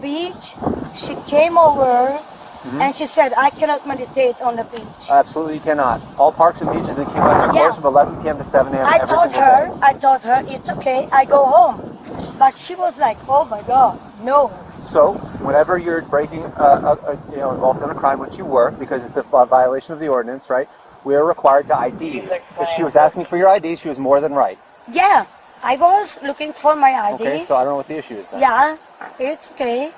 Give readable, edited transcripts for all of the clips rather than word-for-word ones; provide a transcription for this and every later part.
Beach, she came over and she said, I cannot meditate on the beach. Absolutely you cannot. All parks and beaches in Key West are closed from 11 p.m. to 7 a.m. every single day. I told her, it's okay, I go home. But she was like, oh my God, no. So, whenever you're breaking, involved in a crime, which you were, because it's a violation of the ordinance, right? We are required to ID. If she was asking for your ID, she was more than right. Yeah, I was looking for my ID. Okay, so I don't know what the issue is then. Yeah, it's okay.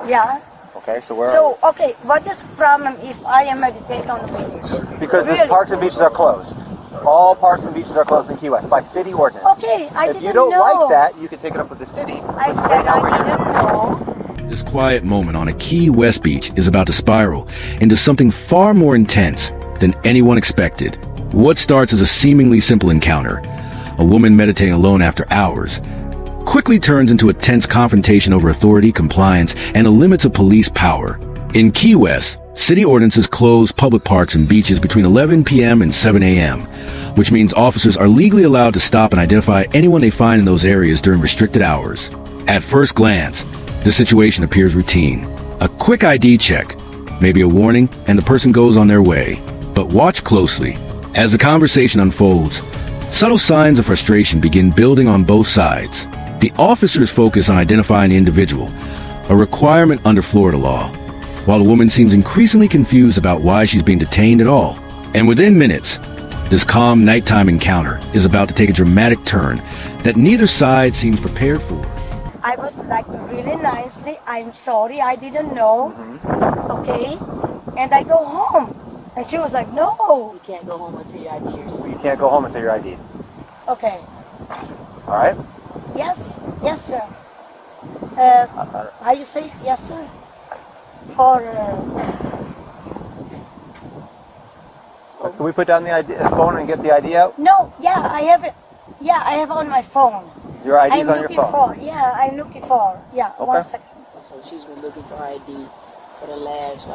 Yeah. Okay, so where So, okay, what is the problem if I am meditating on the beach? Because the Really? parks and beaches are closed. All parks and beaches are closed in Key West by city ordinance. Okay, I didn't know. If you don't like that, you can take it up with the city. I said I didn't know. This quiet moment on a Key West beach is about to spiral into something far more intense than anyone expected. What starts as a seemingly simple encounter, a woman meditating alone after hours, quickly turns into a tense confrontation over authority, compliance, and the limits of police power. In Key West, city ordinances close public parks and beaches between 11 p.m. and 7 a.m., which means officers are legally allowed to stop and identify anyone they find in those areas during restricted hours. At first glance, the situation appears routine. A quick ID check, maybe a warning, and the person goes on their way. But watch closely. As the conversation unfolds, subtle signs of frustration begin building on both sides. The officers focus on identifying the individual, a requirement under Florida law, while the woman seems increasingly confused about why she's being detained at all. And within minutes, this calm nighttime encounter is about to take a dramatic turn that neither side seems prepared for. I was like really nicely, I'm sorry, I didn't know. Okay? And I go home. And she was like, no. You can't go home until your ID or something. You can't go home until you're ID'd. Okay. All right? Yes, yes, sir. How you say yes, sir? For Can we put down the phone and get the ID out? no, yeah, I have it. Yeah, I have on my phone. Your ID's I'm on your looking phone. for. Yeah, I'm looking for. Yeah, Okay. 1 second. So she's been looking for ID for the last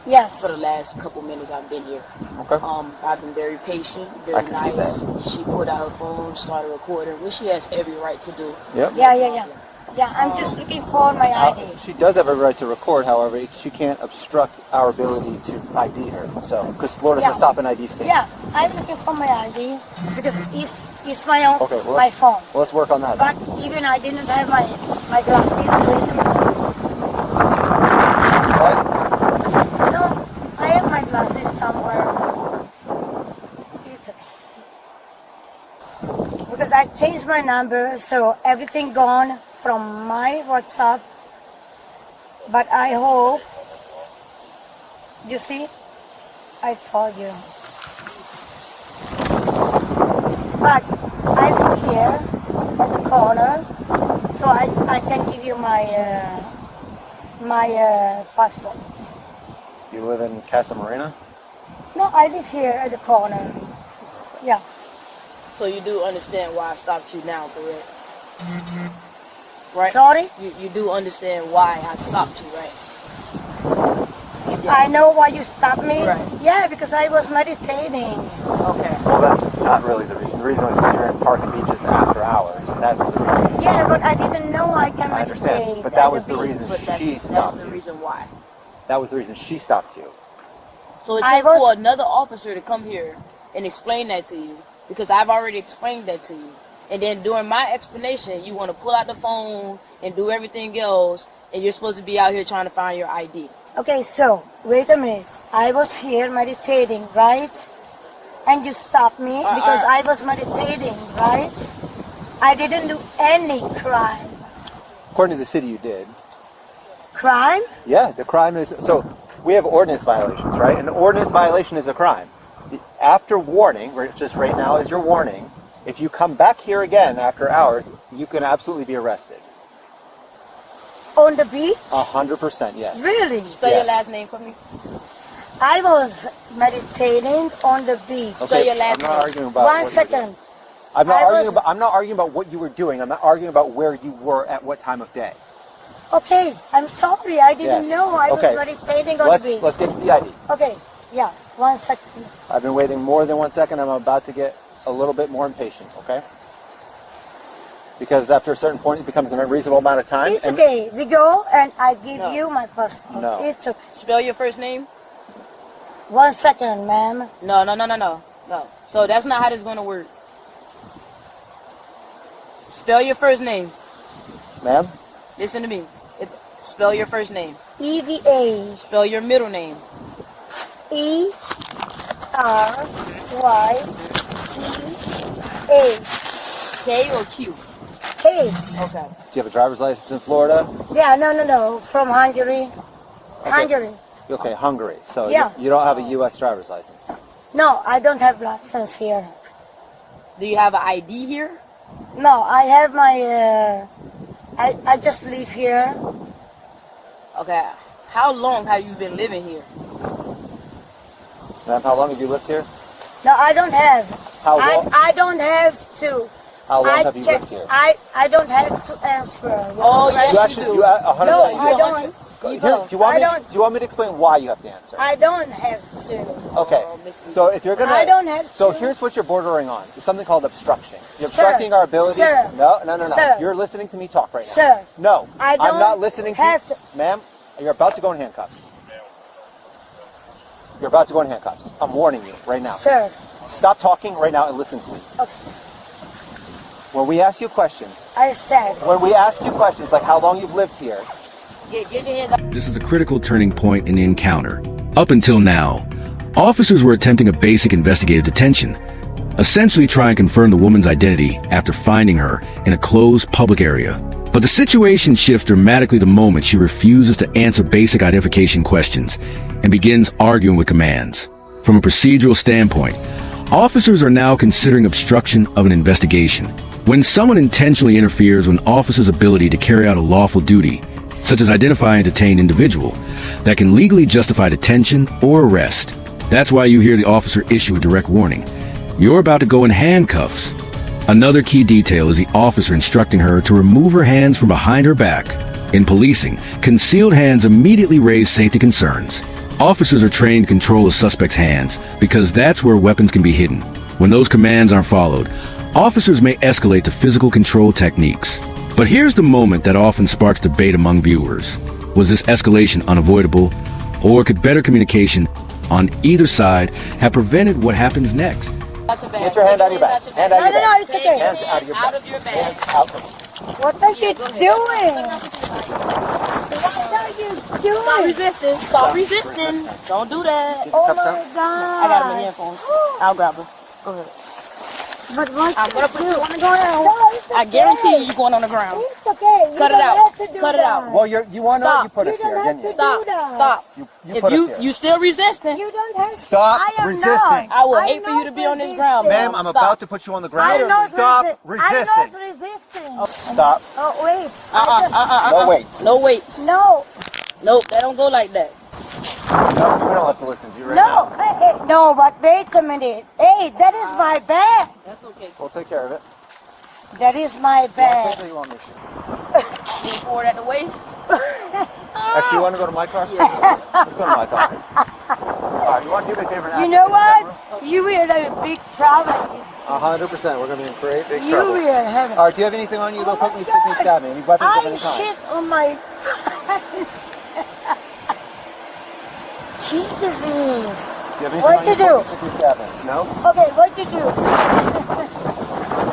Yes. for the last couple minutes I've been here. Okay. I've been very patient, very I can see nice. that. She pulled out her phone, started recording, which she has every right to do. Yep. Yeah. Yeah, I'm just looking for my ID. She does have a right to record, however, she can't obstruct our ability to ID her. So, because Florida's a stop and ID state. Yeah, I'm looking for my ID because it's my own, Okay, well, my phone. Well, let's work on that. But even I didn't have my glasses. What? No, I have my glasses somewhere. It's okay. Because I changed my number, so everything gone from my WhatsApp. But I hope, you see, I told you. But I live here at the corner, so I can give you my passports. You live in Casa Marina? No, I live here at the corner. Yeah. So you do understand why I stopped you now, correct? Right? Sorry? You do understand why I stopped you, right? I know why you stopped me. Right. Yeah, because I was meditating. Okay. Well, that's not really the reason. The reason is because you're in park and beaches after hours. That's the reason. Yeah, but I didn't know I can I meditate. understand. But that at was the beach. reason But she that's stopped the you. reason why. That was the reason she stopped you. So it I took was- for another officer to come here and explain that to you, because I've already explained that to you. And then during my explanation, you want to pull out the phone and do everything else, and you're supposed to be out here trying to find your ID. Okay, so, wait a minute. I was here meditating, right? And you stopped me because I was meditating, right? I didn't do any crime. According to the city, you did. Crime? Yeah, the crime is... So, we have ordinance violations, right? An ordinance violation is a crime. After warning, just right now is your warning, if you come back here again after hours, you can absolutely be arrested. On the beach? 100%, yes. Really? Spell your Yes. last name for me. I was meditating on the beach. Spell your last I'm not name. arguing about One what you were second. doing. I'm not I arguing was- about. I'm not arguing about what you were doing. I'm not arguing about where you were at what time of day. Okay, I'm sorry. I didn't Yes. know I Okay. was meditating on Let's the beach. let's get to the ID. Okay, yeah, 1 second. I've been waiting more than 1 second. I'm about to get a little bit more impatient. Okay. Because after a certain point, it becomes an unreasonable amount of time. It's okay. We go and I give you my passport. No. It's okay. Spell your first name. 1 second, ma'am. No. So that's not how this is going to work. Spell your first name. Ma'am? Listen to me. Spell your first name. EVA. Spell your middle name. ERYTA. K or Q? Hey. Okay. Do you have a driver's license in Florida? Yeah, no. From Hungary. Hungary. Okay, Hungary. So Yeah. you don't have a U.S. driver's license. No, I don't have license here. Do you have an ID here? No, I have my. I just live here. Okay. How long have you been living here? Ma'am, how long have you lived here? No, I don't have. How long? I don't have to. How long have you lived here? I don't have to answer. Oh, yes, You actually, you 100%. No, you I do. don't. Here, do you want me to explain why you have to answer? I don't have to. Okay. So if you're gonna, I don't have So to. here's what you're bordering on. It's something called obstruction. You're Sir, obstructing our ability. sir, No. sir. You're listening to me talk right now. Sir, No. I I'm don't not listening have to to. Ma'am, you're about to go in handcuffs. You're about to go in handcuffs. I'm warning you right now. Sir. Stop talking right now and listen to me. Okay. When we ask you questions, I said. like how long you've lived here, Get your hands up. This is a critical turning point in the encounter. Up until now, officers were attempting a basic investigative detention, essentially trying to confirm the woman's identity after finding her in a closed public area. But the situation shifts dramatically the moment she refuses to answer basic identification questions and begins arguing with commands. From a procedural standpoint, officers are now considering obstruction of an investigation. When someone intentionally interferes with an officer's ability to carry out a lawful duty, such as identifying a detained individual, that can legally justify detention or arrest. That's why you hear the officer issue a direct warning. You're about to go in handcuffs. Another key detail is the officer instructing her to remove her hands from behind her back. In policing, concealed hands immediately raise safety concerns. Officers are trained to control a suspect's hands because that's where weapons can be hidden. When those commands aren't followed, officers may escalate to physical control techniques. But here's the moment that often sparks debate among viewers. Was this escalation unavoidable, or could better communication on either side have prevented what happens next? get your hand out of your bag. Hand out of your No, bag. it's okay. Hands out of your bag. Out of your bag. Hands out. What are you doing? What are you Stop doing? resisting. Stop resisting. Don't do that. Keep the Oh cuffs my out. God. I got him in headphones. I'll grab him. Go ahead. But what I'm gonna put you on the No, ground. it's I okay. guarantee you going on the ground. It's okay. You Cut it don't out. have to do Cut it that. out. Well, you want to Stop. you put You us don't here, have didn't to you? Stop. do that. Stop. You If put us you here. still resisting, You don't have to. Stop I am resisting. Not. I will I'm hate for you to not be on this resisting. ground, Ma'am, I'm Stop. about to put you on the ground. I'm not Stop I'm resisting. not resisting. Stop. Oh, wait. No, wait. no weights. No. Nope, that don't go like that. No, we don't have to listen to you right No. now. Hey, no, but wait a minute. Hey, that is my bag. That's okay. We'll take care of it. That is my Take bag. it, you want me to? You forward at the waist. Actually, you want to go to my car? Yeah. Let's go to my car. All right, you want to do me a favor now? You know what? You will have a big trouble. 100%. We're going to be in great big You trouble. will have All right, do you have anything on you? They'll poke me, stick me, stab me. Any weapons of I any kind? shit on my pants. Jesus. Do you have anything What on to you? do? Poke me, stick me, stab me. No? Okay, what to do?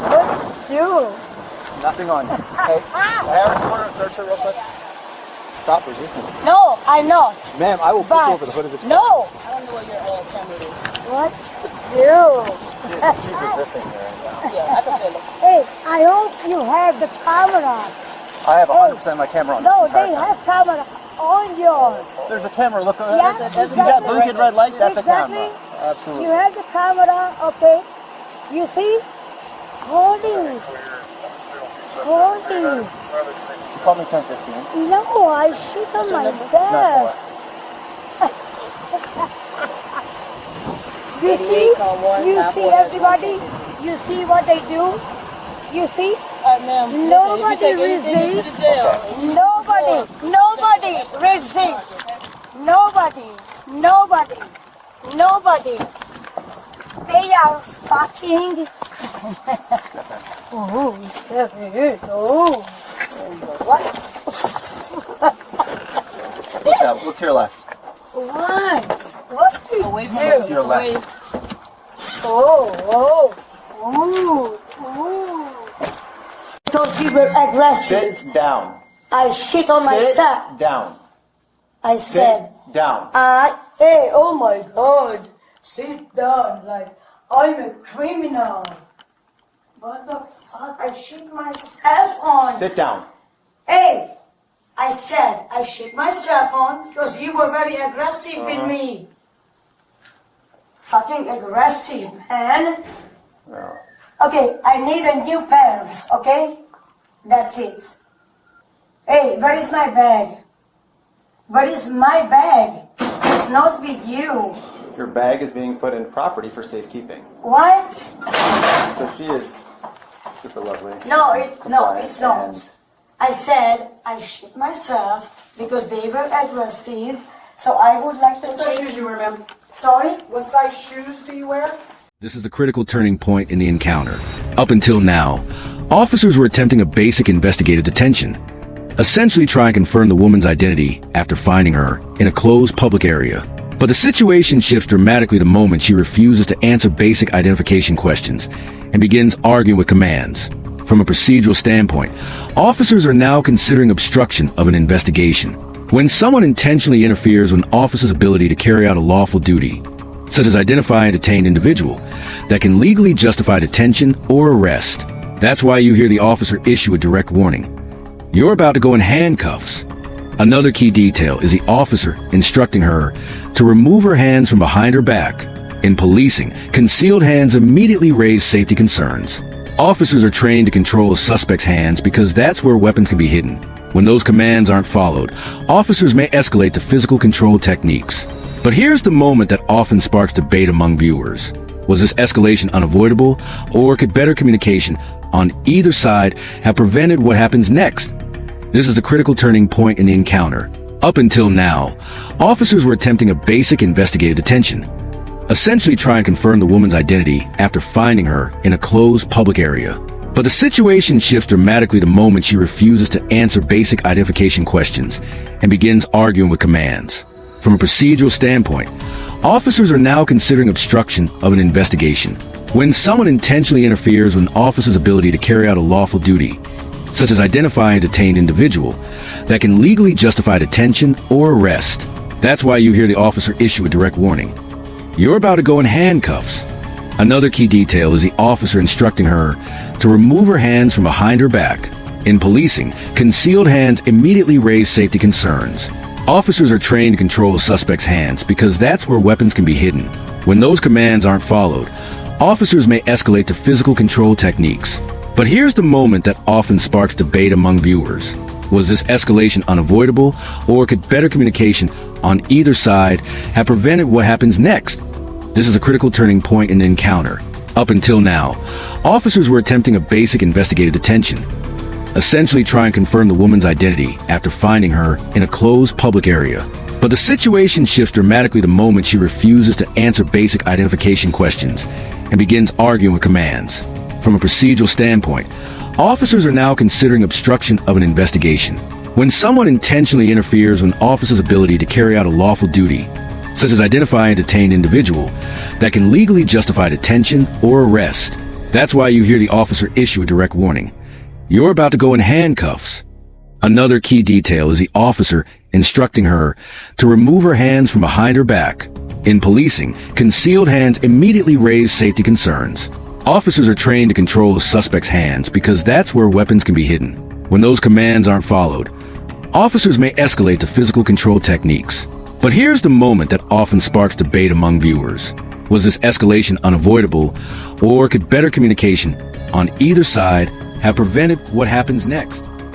What to do? Nothing on you. Hey, Harris, you want to search her real quick? Stop resisting. No, I'm not. Ma'am, I will put you But over the hood of this car. no. I don't know what your camera is. What to do? She's resisting me right now. Yeah, I can feel it. Hey, I hope you have the camera. I have 100% of my camera on No, this entire they time. have camera on yours. There's a camera. Look, Yeah, you exactly. got blinking red light? That's Exactly. a camera. Absolutely. You have the camera, okay? You see? Hold it. Hold it. Call me 1015. No, I shit on my Not bed. You 88, see? call one, You 94, see that's everybody? You see what they do? You see? All right, ma'am. Nobody listen, if you take anything resists. to the jail. Nobody resists. Nobody. They are fucking Oh, seven. Oh. What? Look to your left. What? What did Away from you her. do? To your Away. left. Oh. Because you were aggressive. Sit down. I shit on myself. Sit down. I said, Sit down. hey, oh my God, sit down, like, I'm a criminal. What the fuck, I shit myself on. Sit down. Hey, I said, I shit myself on because you were very aggressive with me. Fucking aggressive, man. Okay, I need a new pants, okay? That's it. Hey, where is my bag? Where is my bag? It's not with you. Your bag is being put in property for safekeeping. What? So she is super lovely. No, it's compliant, not. and I said I shit myself because they were aggressive. So I would like to What size shoes you wear, ma'am? Sorry? What size shoes do you wear? This is a critical turning point in the encounter. Up until now, officers were attempting a basic investigative detention, essentially trying to confirm the woman's identity after finding her in a closed public area. But the situation shifts dramatically the moment she refuses to answer basic identification questions and begins arguing with commands. From a procedural standpoint, officers are now considering obstruction of an investigation. When someone intentionally interferes with an officer's ability to carry out a lawful duty, such as identifying a detained individual, that can legally justify detention or arrest. That's why you hear the officer issue a direct warning. You're about to go in handcuffs. Another key detail is the officer instructing her to remove her hands from behind her back. In policing, concealed hands immediately raise safety concerns. Officers are trained to control a suspect's hands because that's where weapons can be hidden. When those commands aren't followed, officers may escalate to physical control techniques. But here's the moment that often sparks debate among viewers. Was this escalation unavoidable, or could better communication on either side have prevented what happens next? This is a critical turning point in the encounter. Up until now, officers were attempting a basic investigative detention, essentially trying to confirm the woman's identity after finding her in a closed public area. But the situation shifts dramatically the moment she refuses to answer basic identification questions and begins arguing with commands. From a procedural standpoint, officers are now considering obstruction of an investigation. When someone intentionally interferes with an officer's ability to carry out a lawful duty, such as identifying a detained individual, that can legally justify detention or arrest. That's why you hear the officer issue a direct warning. You're about to go in handcuffs. Another key detail is the officer instructing her to remove her hands from behind her back. In policing, concealed hands immediately raise safety concerns. Officers are trained to control a suspect's hands because that's where weapons can be hidden. When those commands aren't followed, officers may escalate to physical control techniques. But here's the moment that often sparks debate among viewers. Was this escalation unavoidable, or could better communication on either side have prevented what happens next? This is a critical turning point in the encounter. Up until now, officers were attempting a basic investigative detention, essentially trying to confirm the woman's identity after finding her in a closed public area. But the situation shifts dramatically the moment she refuses to answer basic identification questions and begins arguing with commands. From a procedural standpoint, officers are now considering obstruction of an investigation. When someone intentionally interferes with an officer's ability to carry out a lawful duty, such as identifying a detained individual, that can legally justify detention or arrest. That's why you hear the officer issue a direct warning. You're about to go in handcuffs. Another key detail is the officer instructing her to remove her hands from behind her back. In policing, concealed hands immediately raise safety concerns. Officers are trained to control a suspect's hands because that's where weapons can be hidden. When those commands aren't followed, officers may escalate to physical control techniques. But here's the moment that often sparks debate among viewers. Was this escalation unavoidable, or could better communication on either side have prevented what happens next?